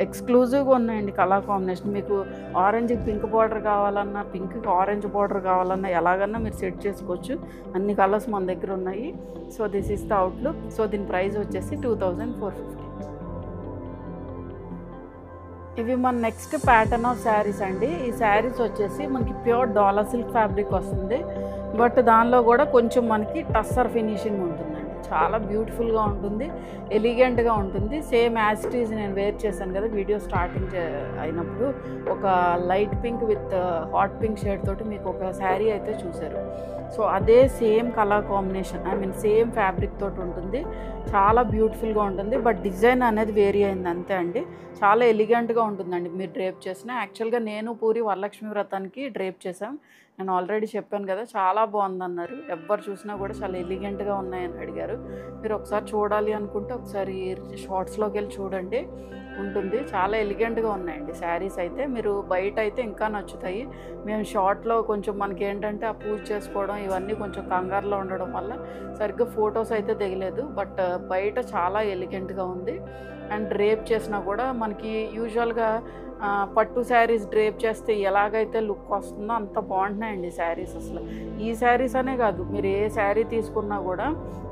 ఎక్స్క్లూజివ్గా ఉన్నాయండి కలర్ కాంబినేషన్. మీకు ఆరెంజ్కి పింక్ బార్డర్ కావాలన్నా, పింక్కి ఆరెంజ్ బార్డర్ కావాలన్నా ఎలాగన్నా మీరు సెట్ చేసుకోవచ్చు. అన్ని కలర్స్ మన దగ్గర ఉన్నాయి. So this is the outlook. So దీని ప్రైస్ వచ్చేసి 2450. ఇవి మన నెక్స్ట్ ప్యాటర్న్ ఆఫ్ శారీస్ అండి. ఈ శారీస్ వచ్చేసి మనకి ప్యూర్ డాలర్ సిల్క్ ఫ్యాబ్రిక్ వస్తుంది, బట్ దానిలో కూడా కొంచెం మనకి టస్సర్ ఫినిషింగ్ ఉంటుందండి. చాలా బ్యూటిఫుల్గా ఉంటుంది, ఎలిగెంట్గా ఉంటుంది. సేమ్ యాజ్ ఇట్ ఈజ్ నేను వేర్ చేశాను కదా వీడియో స్టార్టింగ్ అయినప్పుడు, ఒక light pink with hot pink shade తోటి మీకు ఒక శారీ అయితే చూశారు. సో అదే same colour combination, same fabric తోటి ఉంటుంది, చాలా బ్యూటిఫుల్గా ఉంటుంది. బట్ డిజైన్ అనేది వేరీ అయింది అంతే అండి. చాలా ఎలిగెంట్గా ఉంటుందండి మీరు డ్రేప్ చేసిన. యాక్చువల్గా నేను పూరి వరలక్ష్మి వ్రతానికి డ్రేప్ చేశాం, నేను ఆల్రెడీ చెప్పాను కదా, చాలా బాగుందన్నారు. ఎవరు చూసినా కూడా చాలా ఎలిగెంట్గా ఉన్నాయని అడిగారు. మీరు ఒకసారి చూడాలి అనుకుంటే ఒకసారి షార్ట్స్లోకి వెళ్ళి చూడండి, ఉంటుంది. చాలా ఎలిగెంట్గా ఉన్నాయండి శారీస్ అయితే. మీరు బయట అయితే ఇంకా నచ్చుతాయి. మేము షార్ట్లో కొంచెం మనకి ఏంటంటే ఆ పూజ చేసుకోవడం ఇవన్నీ కొంచెం కంగారులో ఉండడం వల్ల సరిగ్గా ఫొటోస్ అయితే దిగలేదు. బట్ బయట చాలా ఎలిగెంట్గా ఉంది. అండ్ డ్రేప్ చేసినా కూడా మనకి యూజువల్గా పట్టు శారీస్ డ్రేప్ చేస్తే ఎలాగైతే లుక్ వస్తుందో అంత బాగుంటున్నాయండి శారీస్. అసలు ఈ శారీస్ అనే కాదు, మీరు ఏ శారీ తీసుకున్నా కూడా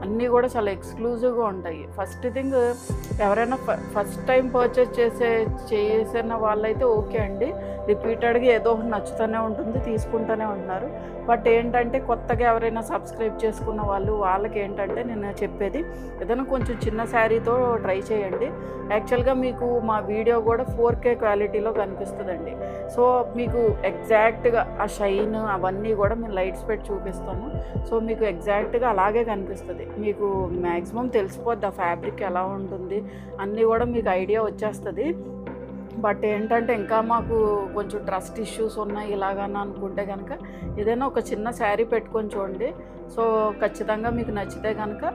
అన్నీ కూడా చాలా ఎక్స్క్లూజివ్గా ఉంటాయి. ఫస్ట్ థింగ్, ఎవరైనా ఫస్ట్ టైం పర్చేస్ చేసిన వాళ్ళైతే ఓకే అండి, రిపీటెడ్గా ఏదో ఒకటి నచ్చుతూనే ఉంటుంది, తీసుకుంటూనే ఉంటున్నారు. బట్ ఏంటంటే కొత్తగా ఎవరైనా సబ్స్క్రైబ్ చేసుకున్న వాళ్ళకి ఏంటంటే నేను చెప్పేది, ఏదైనా కొంచెం చిన్న శారీతో ట్రై చేయండి. యాక్చువల్గా మీకు మా వీడియో కూడా 4K క్వాలిటీలో కనిపిస్తుందండి. సో మీకు ఎగ్జాక్ట్గా ఆ షైన్ అవన్నీ కూడా మేము లైట్స్ పెట్టి చూపిస్తాము. సో మీకు ఎగ్జాక్ట్గా అలాగే కనిపిస్తుంది. మీకు మ్యాక్సిమం తెలిసిపోద్ది ఆ ఫ్యాబ్రిక్ ఎలా ఉంటుంది, అన్నీ కూడా మీకు ఐడియా వచ్చేస్తుంది. బట్ ఏంటంటే ఇంకా మాకు కొంచెం ట్రస్ట్ ఇష్యూస్ ఉన్నాయి ఇలాగని అనుకుంటే కనుక ఏదైనా ఒక చిన్న శారీ పెట్టుకొని చూడండి. సో ఖచ్చితంగా మీకు నచ్చితే కనుక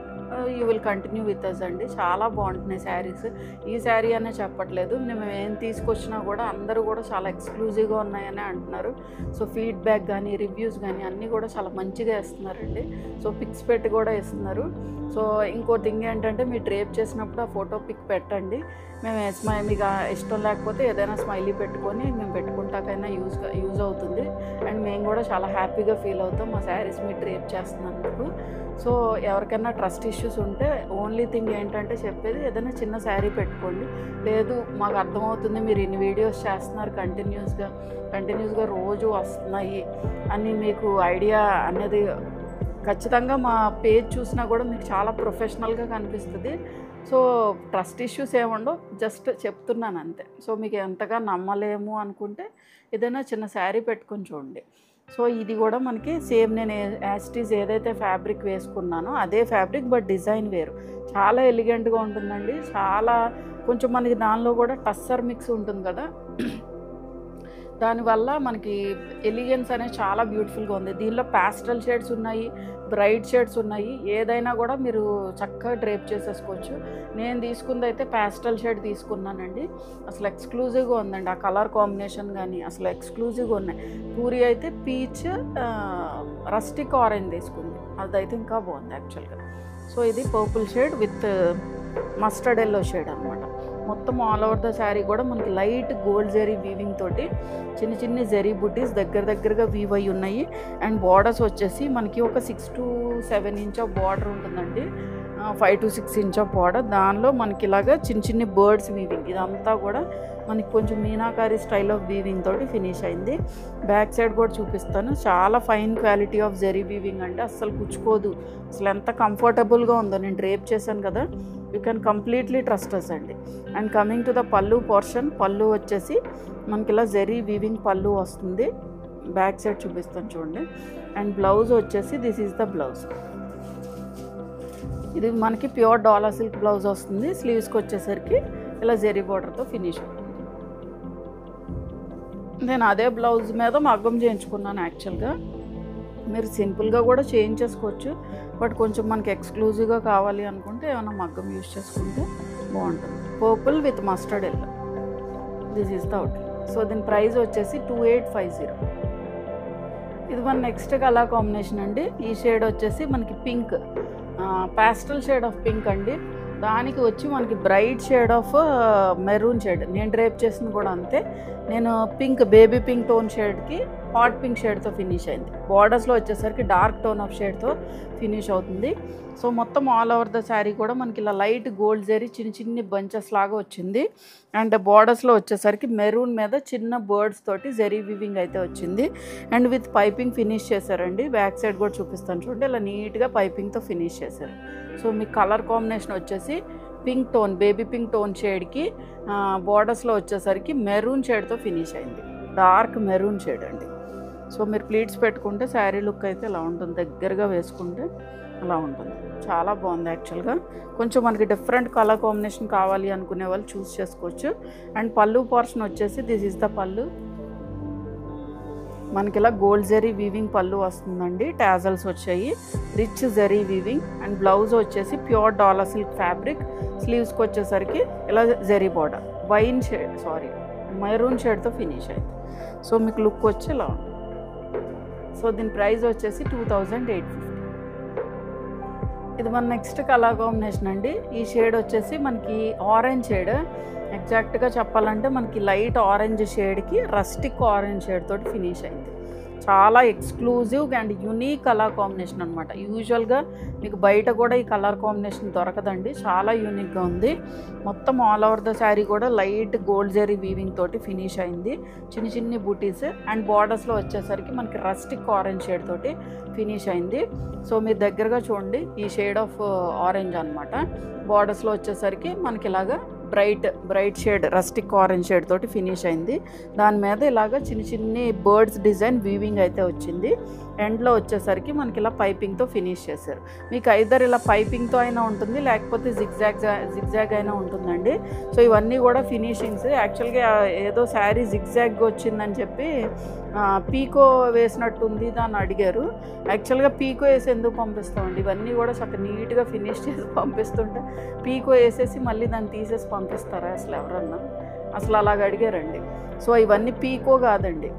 you will continue with us అండి. చాలా బాగుంటున్నాయి శారీస్. ఈ శారీ అనే చెప్పట్లేదు, మేము ఏం తీసుకొచ్చినా కూడా అందరూ కూడా చాలా ఎక్స్క్లూజివ్గా ఉన్నాయని అంటున్నారు. సో ఫీడ్బ్యాక్ కానీ రివ్యూస్ కానీ అన్నీ కూడా చాలా మంచిగా ఇస్తున్నారండి. సో పిక్స్ పెట్టి కూడా ఇస్తున్నారు. సో ఇంకో థింగ్ ఏంటంటే మీరు డ్రేప్ చేసినప్పుడు ఆ ఫోటో పిక్ పెట్టండి. మేము మీకు ఇష్టం లేకపోతే ఏదైనా స్మైలీ పెట్టుకొని మేము పెట్టుకుంటాకైనా యూజ్ అవుతుంది. అండ్ మేము కూడా చాలా హ్యాపీగా ఫీల్ అవుతాం మా శారీస్ మీరు డ్రేప్ చేస్తున్నందుకు. సో ఎవరికైనా ట్రస్ట్ ఇష్యూస్ ఇష్యూస్ ఉంటే ఓన్లీ థింగ్ ఏంటంటే చెప్పేది ఏదైనా చిన్న శారీ పెట్టుకోండి. లేదు మాకు అర్థమవుతుంది మీరు ఇన్ని వీడియోస్ చేస్తున్నారు కంటిన్యూస్గా రోజు వస్తున్నాయి అని మీకు ఐడియా అనేది ఖచ్చితంగా మా పేజ్ చూసినా కూడా మీకు చాలా ప్రొఫెషనల్గా కనిపిస్తుంది. సో ట్రస్ట్ ఇష్యూస్ ఏముండవు, జస్ట్ చెప్తున్నాను అంతే. సో మీకు ఎంతగా నమ్మలేము అనుకుంటే ఏదైనా చిన్న శారీ పెట్టుకొని చూడండి. సో ఇది కూడా మనకి సేమ్ నేను యాస్టీజ్ ఏదైతే ఫ్యాబ్రిక్ వేసుకున్నానో అదే ఫ్యాబ్రిక్, బట్ డిజైన్ వేరు. చాలా ఎలిగెంట్గా ఉంటుందండి. చాలా కొంచెం మనకి దానిలో కూడా టస్సర్ మిక్స్ ఉంటుంది కదా, దానివల్ల మనకి ఎలిగెన్స్ అనేది చాలా బ్యూటిఫుల్గా ఉంది. దీనిలో ప్యాస్టల్ షేడ్స్ ఉన్నాయి, బ్రైట్ షేడ్స్ ఉన్నాయి. ఏదైనా కూడా మీరు చక్కగా డ్రేప్ చేసేసుకోవచ్చు. నేను తీసుకుంది అయితే ప్యాస్టల్ షేడ్ తీసుకున్నానండి. అసలు ఎక్స్క్లూజివ్గా ఉందండి. ఆ కలర్ కాంబినేషన్ కానీ అసలు ఎక్స్క్లూజివ్గా ఉన్నాయి. పూరి అయితే పీచ్ రస్టిక్ ఆరెంజ్ తీసుకుంది, అదైతే ఇంకా బాగుంది యాక్చువల్గా. సో ఇది purple shade with mustard yellow shade అనమాట. మొత్తం ఆల్ ఓవర్ ద శారీ కూడా మనకి లైట్ గోల్డ్ జరీ వీవింగ్ తోటి చిన్న జరీ బుటీస్ దగ్గరగా వీవ్ అయి ఉన్నాయి. అండ్ బార్డర్స్ వచ్చేసి మనకి ఒక 6 to 7 ఇంచ్ ఆఫ్ బార్డర్ ఉంటుందండి, 5 to 6 ఇంచ్ ఆఫ్ బార్డర్. దానిలో మనకి ఇలాగా చిన్న బర్డ్స్ వీవింగ్, ఇదంతా కూడా మనకి కొంచెం మీనాకారి స్టైల్ ఆఫ్ వీవింగ్ తోటి ఫినిష్ అయింది. బ్యాక్ సైడ్ కూడా చూపిస్తాను. చాలా fine quality of zari weaving అంటే అస్సలు కుచ్చుకోదు. అసలు ఎంత కంఫర్టబుల్గా ఉందో, నేను డ్రేప్ చేశాను కదా, you can completely trust us అండి. And coming to the pallu portion, పళ్ళు వచ్చేసి మనకి ఇలా జరీ వీవింగ్ పళ్ళు వస్తుంది. బ్యాక్ సైడ్ చూపిస్తాను చూడండి. అండ్ బ్లౌజ్ వచ్చేసి దిస్ ఈజ్ ద బ్లౌజ్. ఇది మనకి ప్యూర్ డాలర్ సిల్క్ బ్లౌజ్ వస్తుంది. స్లీవ్స్కి వచ్చేసరికి ఇలా జరీ బార్డర్తో ఫినిష్ అవుతుంది. నేను అదే బ్లౌజ్ మీద మగ్గం చేయించుకున్నాను యాక్చువల్గా. మీరు సింపుల్గా కూడా చేయించేసుకోవచ్చు, బట్ కొంచెం మనకి ఎక్స్క్లూజివ్గా కావాలి అనుకుంటే ఏమైనా మగ్గం యూజ్ చేసుకుంటే బాగుంటుంది. Purple with mustard yellow, this is the out. So దీని ప్రైస్ వచ్చేసి 2850. ఇది మన నెక్స్ట్ కలర్ కాంబినేషన్ అండి. ఈ షేడ్ వచ్చేసి మనకి pink, pastel shade of pink అండి. దానికి వచ్చి మనకి bright shade of maroon shade. నేను డ్రేప్ చేసింది కూడా అంతే. నేను పింక్, బేబీ పింక్ టోన్ షేడ్కి హాట్ పింక్ షేడ్తో ఫినిష్ అయింది. బార్డర్స్లో వచ్చేసరికి డార్క్ టోన్ ఆఫ్ షేడ్తో ఫినిష్ అవుతుంది. సో మొత్తం ఆల్ ఓవర్ ద శారీ కూడా మనకి ఇలా లైట్ గోల్డ్ జరీ చిన్ని బంచెస్ లాగా వచ్చింది. అండ్ బార్డర్స్లో వచ్చేసరికి మెరూన్ మీద చిన్న బర్డ్స్ తోటి జరీ వీవింగ్ అయితే వచ్చింది. అండ్ విత్ పైపింగ్ ఫినిష్ చేశారండి. బ్యాక్ సైడ్ కూడా చూపిస్తాను చూడండి, ఇలా నీట్గా పైపింగ్తో ఫినిష్ చేశారు. సో మీ కలర్ కాంబినేషన్ వచ్చేసి pink tone, baby pink tone షేడ్కి బార్డర్స్లో వచ్చేసరికి మెరూన్ షేడ్తో ఫినిష్ అయింది. డార్క్ మెరూన్ షేడ్ అండి. సో మీరు ప్లీట్స్ పెట్టుకుంటే శారీ లుక్ అయితే ఇలా ఉంటుంది, దగ్గరగా వేసుకుంటే అలా ఉంటుంది. చాలా బాగుంది యాక్చువల్గా. కొంచెం మనకి డిఫరెంట్ కలర్ కాంబినేషన్ కావాలి అనుకునే వాళ్ళు చూస్ చేసుకోవచ్చు. అండ్ పళ్ళు పోర్షన్ వచ్చేసి దిస్ ఈజ్ ద పళ్ళు. మనకి ఇలా గోల్డ్ జరీ వీవింగ్ పళ్ళు వస్తుందండి. టాజల్స్ వచ్చాయి, rich zari weaving. And blouse వచ్చేసి ప్యూర్ డాలర్ సిల్క్ ఫ్యాబ్రిక్. స్లీవ్స్కి వచ్చేసరికి ఇలా zari border, wine shade maroon షేడ్తో ఫినిష్ అయింది. సో మీకు లుక్ వచ్చి ఇలా ఉంటుంది. సో దీని ప్రైస్ వచ్చేసి 2850. ఇది మన నెక్స్ట్ కలర్ కాంబినేషన్ అండి. ఈ షేడ్ వచ్చేసి మనకి ఆరెంజ్ షేడ్. ఎగ్జాక్ట్గా చెప్పాలంటే మనకి లైట్ ఆరెంజ్ షేడ్కి రస్టిక్ ఆరెంజ్ షేడ్ తోటి ఫినిష్ అయింది. చాలా exclusive and unique colour combination అనమాట. యూజువల్గా మీకు బయట కూడా ఈ కలర్ కాంబినేషన్ దొరకదండి, చాలా యూనిక్గా ఉంది. మొత్తం ఆల్ ఓవర్ ద శారీ కూడా లైట్ గోల్డ్ జరీ వీవింగ్ తోటి ఫినిష్ అయింది. చిన్ని బూటీస్. అండ్ బార్డర్స్లో వచ్చేసరికి మనకి రస్టిక్ ఆరెంజ్ షేడ్ తోటి ఫినిష్ అయింది. సో మీరు దగ్గరగా చూడండి, ఈ షేడ్ ఆఫ్ ఆరెంజ్ అనమాట. బార్డర్స్లో వచ్చేసరికి మనకి ఇలాగా bright shade rustic orange shade తోటి ఫినిష్ అయింది. దాని మీద ఇలాగ చిన్ని బర్డ్స్ డిజైన్ వీవింగ్ అయితే వచ్చింది. ఎండ్లో వచ్చేసరికి మనకి ఇలా పైపింగ్తో ఫినిష్ చేశారు. మీకు ఐదర్ ఇలా పైపింగ్తో అయినా ఉంటుంది, లేకపోతే జిగ్జాగ్ అయినా ఉంటుందండి. సో ఇవన్నీ కూడా ఫినిషింగ్స్. యాక్చువల్గా ఏదో శారీ జిగ్జాగ్ వచ్చిందని చెప్పి పీకో వేసినట్టుంది దాన్ని అడిగారు. యాక్చువల్గా పీకో వేసి ఎందుకు పంపిస్తామండి, ఇవన్నీ కూడా చక్కగా నీట్గా ఫినిష్ చేసి పంపిస్తుంటే పీకో వేసేసి మళ్ళీ దాన్ని తీసేసి పంపిస్తారా అసలు ఎవరన్నా? అసలు అలాగ అడిగారండి. సో ఇవన్నీ పీకో కాదండి,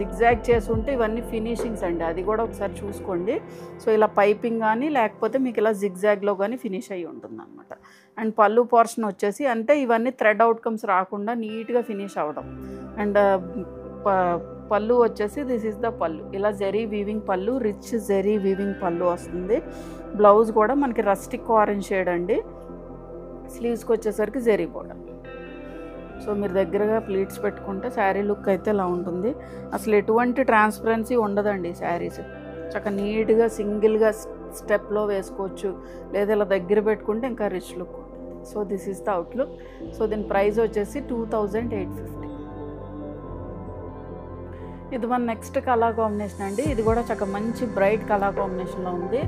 జిగ్జాగ్ చేసి ఉంటే ఇవన్నీ ఫినిషింగ్స్ అండి, అది కూడా ఒకసారి చూసుకోండి. సో ఇలా పైపింగ్ కానీ లేకపోతే మీకు ఇలా జిగ్జాగ్లో కానీ ఫినిష్ అయ్యి ఉంటుంది అనమాట. అండ్ పళ్ళు పోర్షన్ వచ్చేసి అంటే ఇవన్నీ థ్రెడ్ అవుట్కమ్స్ రాకుండా నీట్గా ఫినిష్ అవ్వడం. అండ్ పళ్ళు వచ్చేసి దిస్ ఈజ్ ద పళ్ళు. ఇలా జెరీ వీవింగ్ పళ్ళు, రిచ్ జెరీ వీవింగ్ పళ్ళు వస్తుంది. బ్లౌజ్ కూడా మనకి రస్టిక్ ఆరెంజ్ షేడ్ అండి. స్లీవ్స్కి వచ్చేసరికి జెరీ బోర్డర్. సో మీరు దగ్గరగా ప్లీట్స్ పెట్టుకుంటే శారీ లుక్ అయితే ఇలా ఉంటుంది. అసలు ఎటువంటి ట్రాన్స్పరెన్సీ ఉండదండి శారీస్. చక్కగా నీట్గా సింగిల్గా స్టెప్లో వేసుకోవచ్చు, లేదా ఇలా దగ్గర పెట్టుకుంటే ఇంకా రిచ్ లుక్ ఉంటుంది. So this is the outlook. So దీని ప్రైస్ వచ్చేసి 2850. ఇది మన నెక్స్ట్ కలర్ కాంబినేషన్ అండి. ఇది కూడా చక్కగా మంచి బ్రైట్ కలర్ కాంబినేషన్లో ఉంది.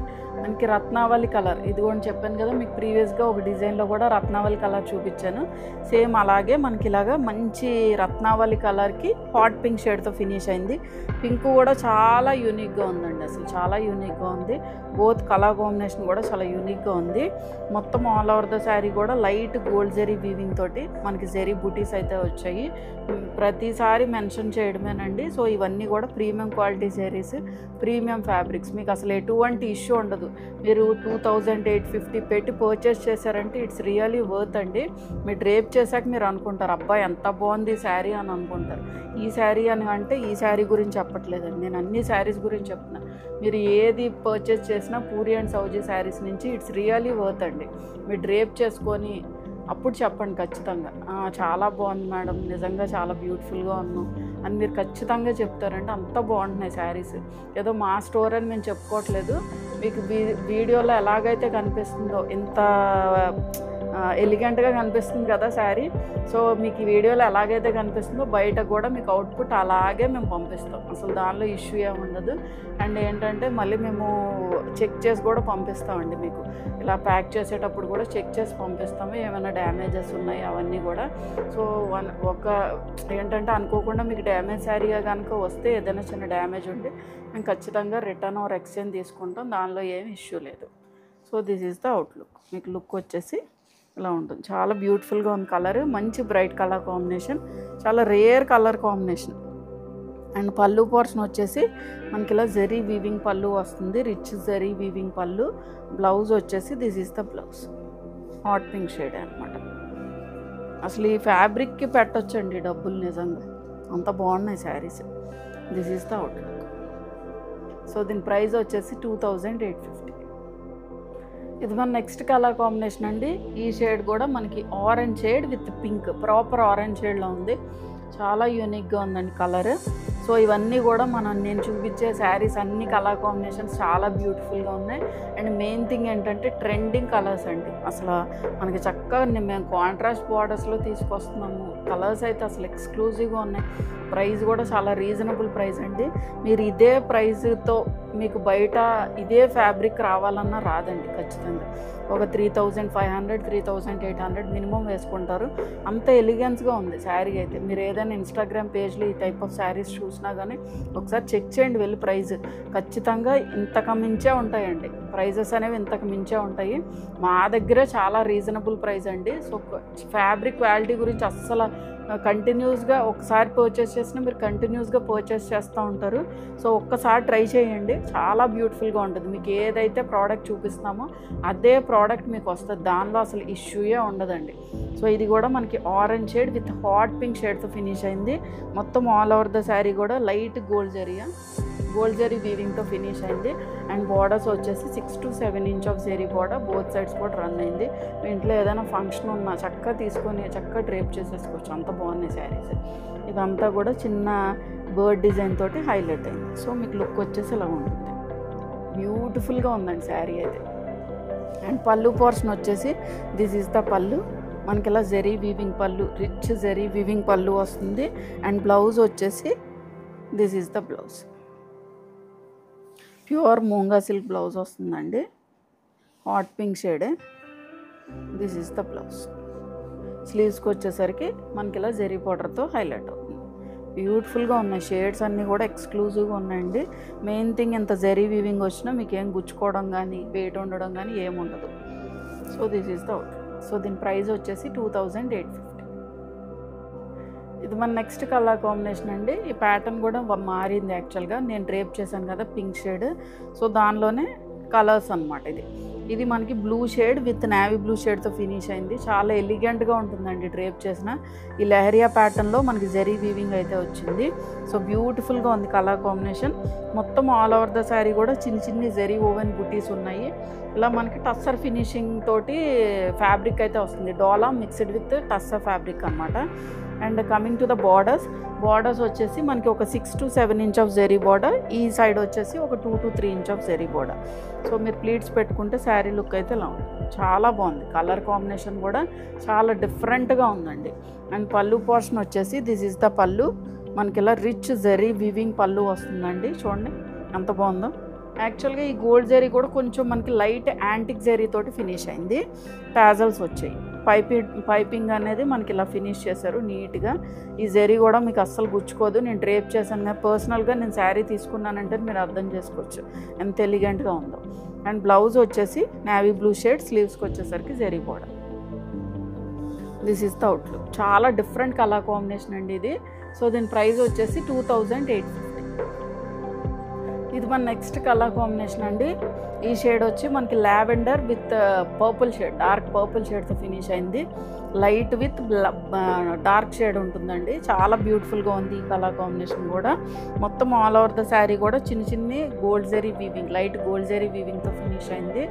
మనకి రత్నావళి కలర్, ఇది కూడా చెప్పాను కదా మీకు ప్రీవియస్గా ఒక డిజైన్లో కూడా రత్నావళి కలర్ చూపించాను. సేమ్ అలాగే మనకి ఇలాగా మంచి రత్నావళి కలర్కి హాట్ పింక్ షేడ్తో ఫినిష్ అయింది. పింక్ కూడా చాలా యూనిక్గా ఉందండి, అసలు చాలా యూనిక్గా ఉంది. బోత్ కలర్ కాంబినేషన్ కూడా చాలా యూనిక్గా ఉంది. మొత్తం ఆల్ ఓవర్ ద శారీ కూడా లైట్ గోల్డ్ జెరీ వీవింగ్ తోటి మనకి జెరీ బూటీస్ అయితే వచ్చాయి. ప్రతిసారి మెన్షన్ చేయడమేనండి. సో ఇవన్నీ కూడా premium quality saris, premium fabrics. మీకు అసలు ఎటువంటి ఇష్యూ ఉండదు. మీరు 2850 పెట్టి పర్చేస్ చేశారంటే ఇట్స్ రియలీ వర్త్ అండి. మీరు డ్రేప్ చేశాక మీరు అనుకుంటారు అబ్బా ఎంత బాగుంది శారీ అని అనుకుంటారు. ఈ శారీ అని అంటే ఈ శారీ గురించి చెప్పట్లేదండి, నేను అన్ని శారీస్ గురించి చెప్తున్నాను. మీరు ఏది పర్చేస్ చేసినా పూరి అండ్ సౌజీ శారీస్ నుంచి ఇట్స్ రియలీ వర్త్ అండి. మీరు డ్రేప్ చేసుకొని అప్పుడు చెప్పండి ఖచ్చితంగా చాలా బాగుంది మేడం, నిజంగా చాలా బ్యూటిఫుల్గా ఉన్నాం అని మీరు ఖచ్చితంగా చెప్తారంటే అంత బాగుంటున్నాయి శారీస్. ఏదో మా స్టోర్ అని మేము చెప్పుకోవట్లేదు. మీకు వీడియోలో ఎలాగైతే కనిపిస్తుందో ఇంత ఎలిగెంట్గా కనిపిస్తుంది కదా శారీ. సో మీకు ఈ వీడియోలో ఎలాగైతే కనిపిస్తుందో బయట కూడా మీకు అవుట్పుట్ అలాగే మేము పంపిస్తాం. అసలు దానిలో ఇష్యూ ఏముండదు. అండ్ ఏంటంటే మళ్ళీ మేము చెక్ చేసి కూడా పంపిస్తామండి. మీకు ఇలా ప్యాక్ చేసేటప్పుడు కూడా చెక్ చేసి పంపిస్తాము, ఏమైనా డ్యామేజెస్ ఉన్నాయి అవన్నీ కూడా. సో ఒక ఏంటంటే అనుకోకుండా మీకు డ్యామేజ్ శారీగా కనుక వస్తే ఏదైనా చిన్న డ్యామేజ్ ఉంటే మేము ఖచ్చితంగా రిటర్న్ ఆర్ ఎక్స్చేంజ్ తీసుకుంటాం, దానిలో ఏమి ఇష్యూ లేదు. So this is the outlook. మీకు లుక్ వచ్చేసి ఇలా ఉంటుంది. చాలా బ్యూటిఫుల్గా ఉంది కలర్, మంచి బ్రైట్ కలర్ కాంబినేషన్, చాలా రేర్ కలర్ కాంబినేషన్. అండ్ పళ్ళు పోర్షన్ వచ్చేసి మనకి ఇలా జెరీ వీవింగ్ పళ్ళు వస్తుంది, రిచ్ జెరీ వీవింగ్ పళ్ళు. బ్లౌజ్ వచ్చేసి this is the blouse, hot pink shade అనమాట. అసలు ఈ ఫ్యాబ్రిక్కి పెట్టొచ్చండి డబ్బులు, నిజంగా అంత బాగున్నాయి saris. This is the outlook. So దీని ప్రైస్ వచ్చేసి 2850. ఇది మన నెక్స్ట్ కలర్ కాంబినేషన్ అండి. ఈ షేడ్ కూడా మనకి orange shade with pink, proper orange షేడ్లో ఉంది. చాలా యూనిక్గా ఉందండి కలర్. సో ఇవన్నీ కూడా నేను చూపించే శారీస్ అన్ని కలర్ కాంబినేషన్స్ చాలా బ్యూటిఫుల్గా ఉన్నాయి. అండ్ మెయిన్ థింగ్ ఏంటంటే ట్రెండింగ్ కలర్స్ అండి. అసలు మనకి చక్కగా మేము కాంట్రాస్ట్ బార్డర్స్లో తీసుకొస్తున్నాము. కలర్స్ అయితే అసలు ఎక్స్క్లూజివ్గా ఉన్నాయి. ప్రైస్ కూడా చాలా రీజనబుల్ ప్రైస్ అండి. మీరు ఇదే ప్రైస్తో మీకు బయట ఇదే ఫ్యాబ్రిక్ రావాలన్నా రాదండి. ఖచ్చితంగా ఒక 3500 3800 మినిమం వేసుకుంటారు. అంత ఎలిగెన్స్గా ఉంది శారీ అయితే. మీరు ఏదైనా ఇన్స్టాగ్రామ్ పేజ్లో ఈ టైప్ ఆఫ్ శారీస్ చూసినా కానీ ఒకసారి చెక్ చేయండి వెళ్ళి. ప్రైస్ ఖచ్చితంగా ఇంతకు మించే ఉంటాయండి, ప్రైజెస్ అనేవి ఇంతకు మించే ఉంటాయి. మా దగ్గరే చాలా రీజనబుల్ ప్రైస్ అండి. సో ఫ్యాబ్రిక్ క్వాలిటీ గురించి అస్సలు కంటిన్యూస్గా ఒకసారి పర్చేస్ చేసినా మీరు కంటిన్యూస్గా పర్చేస్ చేస్తూ ఉంటారు. సో ఒక్కసారి ట్రై చేయండి, చాలా బ్యూటిఫుల్గా ఉంటుంది. మీకు ఏదైతే ప్రోడక్ట్ చూపిస్తున్నామో అదే ప్రోడక్ట్ మీకు వస్తుంది, దానిలో అసలు ఇష్యూయే ఉండదండి. సో ఇది కూడా మనకి orange shade with hot pink షేడ్తో ఫినిష్ అయింది. మొత్తం ఆల్ ఓవర్ ద శారీ కూడా లైట్ గోల్డ్ జెరీ వీవింగ్తో ఫినిష్ అయింది. అండ్ బార్డర్స్ వచ్చేసి 6 to 7 inch of zari border both sides కూడా రన్ అయింది. మీ ఇంట్లో ఏదైనా ఫంక్షన్ ఉన్నా చక్కగా తీసుకొని చక్కగా డ్రేప్ చేసేసుకోవచ్చు, అంత బాగున్నాయి శారీస్. ఇదంతా కూడా చిన్న బర్డ్ డిజైన్ తోటి హైలైట్ అయింది. సో మీకు లుక్ వచ్చేసి ఇలా ఉంటుంది, బ్యూటిఫుల్గా ఉందండి శారీ అయితే. అండ్ పళ్ళు పోర్షన్ వచ్చేసి దిస్ ఈజ్ ద పళ్ళు. మనకి ఇలా జెరీ వీవింగ్ పళ్ళు, రిచ్ జెరీ వీవింగ్ పళ్ళు వస్తుంది. అండ్ బ్లౌజ్ వచ్చేసి this is the blouse, pure moonga silk blouse వస్తుందండి, హాట్ పింక్ షేడే. This is the blouse. స్లీవ్స్కి వచ్చేసరికి మనకి ఇలా జెరీ పౌడర్తో హైలైట్ అవుతుంది. బ్యూటిఫుల్గా ఉన్నాయి షేడ్స్ అన్నీ కూడా ఎక్స్క్లూజివ్గా ఉన్నాయండి. మెయిన్ థింగ్ ఇంత జెరీ వీవింగ్ వచ్చినా మీకు ఏం గుచ్చుకోవడం కానీ వెయిట్ ఉండడం కానీ ఏముండదు. So this is the out. So దీని ప్రైస్ వచ్చేసి 2850. ఇది మన నెక్స్ట్ కలర్ కాంబినేషన్ అండి. ఈ ప్యాటర్న్ కూడా మారింది యాక్చువల్గా. నేను డ్రేప్ చేశాను కదా పింక్ షేడ్, సో దానిలోనే కలర్స్ అనమాట. ఇది మనకి blue shade with navy blue షేడ్తో ఫినిష్ అయింది. చాలా ఎలిగెంట్గా ఉంటుందండి డ్రేప్ చేసిన. ఈ లెహరియా ప్యాటర్న్లో మనకి జరీ వీవింగ్ అయితే వచ్చింది. సో బ్యూటిఫుల్గా ఉంది కలర్ కాంబినేషన్. మొత్తం ఆల్ ఓవర్ ద శారీ కూడా చిన్ని జరీ ఓవెన్ బుటీస్ ఉన్నాయి. ఇలా మనకి టస్సర్ ఫినిషింగ్ తోటి ఫ్యాబ్రిక్ అయితే వస్తుంది. డోలా మిక్స్డ్ విత్ టస్సర్ ఫ్యాబ్రిక్ అనమాట. And coming to the borders వచ్చేసి మనకి ఒక 6 to 7 inch of zari border, ఈ సైడ్ వచ్చేసి ఒక 2 to 3 inch of zari border. So మీరు ప్లీట్స్ పెట్టుకుంటే శారీ లుక్ అయితే ఇలా ఉంటుంది. చాలా బాగుంది. కలర్ కాంబినేషన్ కూడా చాలా డిఫరెంట్గా ఉందండి. అండ్ పళ్ళు పోర్షన్ వచ్చేసి దిస్ ఈజ్ ద పళ్ళు. మనకి ఇలా రిచ్ జరీ వీవింగ్ పళ్ళు వస్తుందండి. చూడండి ఎంత బాగుందో. యాక్చువల్గా ఈ గోల్డ్ జరీ కూడా కొంచెం మనకి లైట్ యాంటిక్ జరీ తోటి ఫినిష్ అయింది. టాజల్స్ వచ్చాయి. పైపింగ్ అనేది మనకి ఇలా ఫినిష్ చేశారు నీట్గా. ఈ జరీ కూడా మీకు అస్సలు గుచ్చుకోదు. నేను డ్రేప్ చేశాను కానీ పర్సనల్గా నేను శారీ తీసుకున్నానంటే మీరు అర్థం చేసుకోవచ్చు ఎంత ఎలిగెంట్గా ఉందో. అండ్ బ్లౌజ్ వచ్చేసి నేవీ బ్లూ షేడ్, స్లీవ్స్కి వచ్చేసరికి zari border. This is the outlook. చాలా డిఫరెంట్ కలర్ కాంబినేషన్ అండి ఇది. సో దీని ప్రైస్ వచ్చేసి 2850. ఇది మన నెక్స్ట్ కలర్ కాంబినేషన్ అండి. ఈ షేడ్ వచ్చి మనకి lavender with purple shade, dark purple షేడ్తో ఫినిష్ అయింది. లైట్ విత్ డార్క్ షేడ్ ఉంటుందండి. చాలా బ్యూటిఫుల్గా ఉంది ఈ కలర్ కాంబినేషన్ కూడా. మొత్తం ఆల్ ఓవర్ ద శారీ కూడా చిన్ని gold zari weaving, light gold zari వీవింగ్తో ఫినిష్ అయింది.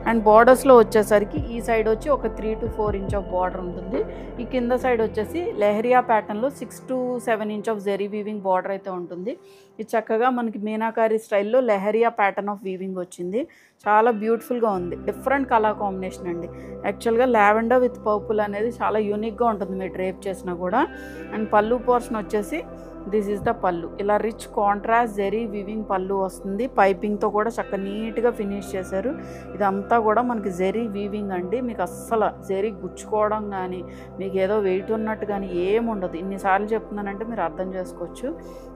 అండ్ బార్డర్స్లో వచ్చేసరికి ఈ సైడ్ వచ్చి ఒక 3 to 4 ఇంచ్ ఆఫ్ బార్డర్ ఉంటుంది. ఈ కింద సైడ్ వచ్చేసి లెహరియా ప్యాటర్న్లో 6 to 7 inch of zari weaving border అయితే ఉంటుంది. ఇది చక్కగా మనకి మీనాకారి స్టైల్లో లెహరియా ప్యాటర్న్ ఆఫ్ వీవింగ్ వచ్చింది. చాలా బ్యూటిఫుల్గా ఉంది. డిఫరెంట్ కలర్ కాంబినేషన్ అండి. యాక్చువల్గా లావెండర్ విత్ పర్పుల్ అనేది చాలా యూనిక్గా ఉంటుంది మీరు డ్రేప్ చేసినా కూడా. అండ్ పళ్ళు పోర్షన్ వచ్చేసి దిస్ ఈజ్ ద పళ్ళు. ఇలా రిచ్ కాంట్రాస్ట్ జరీ వీవింగ్ పళ్ళు వస్తుంది. పైపింగ్తో కూడా చక్కగా నీట్గా ఫినిష్ చేశారు. ఇదంతా కూడా మనకి జరీ వీవింగ్ అండి. మీకు అస్సలు జరీ గుచ్చుకోవడం కానీ మీకు ఏదో వెయిట్ ఉన్నట్టు కానీ ఏముండదు. ఇన్నిసార్లు చెప్తున్నానంటే మీరు అర్థం చేసుకోవచ్చు.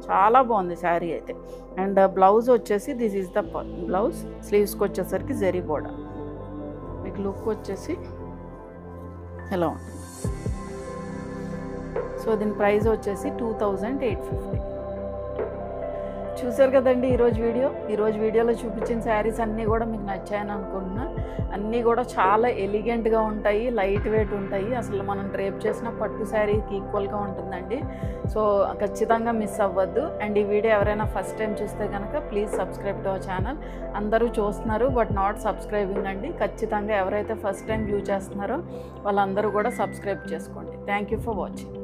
చాలా బాగుంది శారీ అయితే. అండ్ బ్లౌజ్ వచ్చేసి దిస్ ఈజ్ ద బ్లౌజ్. స్లీవ్స్కి వచ్చేసరికి జరీ బోర్డర్. మీకు లుక్ వచ్చేసి ఎలా ఉంటుంది. సో దీని ప్రైస్ వచ్చేసి 2850. చూసారు కదండి ఈరోజు వీడియోలో చూపించిన శారీస్ అన్నీ కూడా మీకు నచ్చాయని అనుకుంటున్నా. అన్నీ కూడా చాలా ఎలిగెంట్గా ఉంటాయి, లైట్ వెయిట్ ఉంటాయి. అసలు మనం డ్రేప్ చేసిన పట్టు శారీకి ఈక్వల్గా ఉంటుందండి. సో ఖచ్చితంగా మిస్ అవ్వద్దు. అండ్ ఈ వీడియో ఎవరైనా ఫస్ట్ టైం చూస్తే కనుక please subscribe to our channel. అందరూ చూస్తున్నారు బట్ నాట్ సబ్స్క్రైబింగ్ అండి. ఖచ్చితంగా ఎవరైతే ఫస్ట్ టైం వ్యూ చేస్తున్నారో వాళ్ళందరూ కూడా సబ్స్క్రైబ్ చేసుకోండి. Thank you for watching.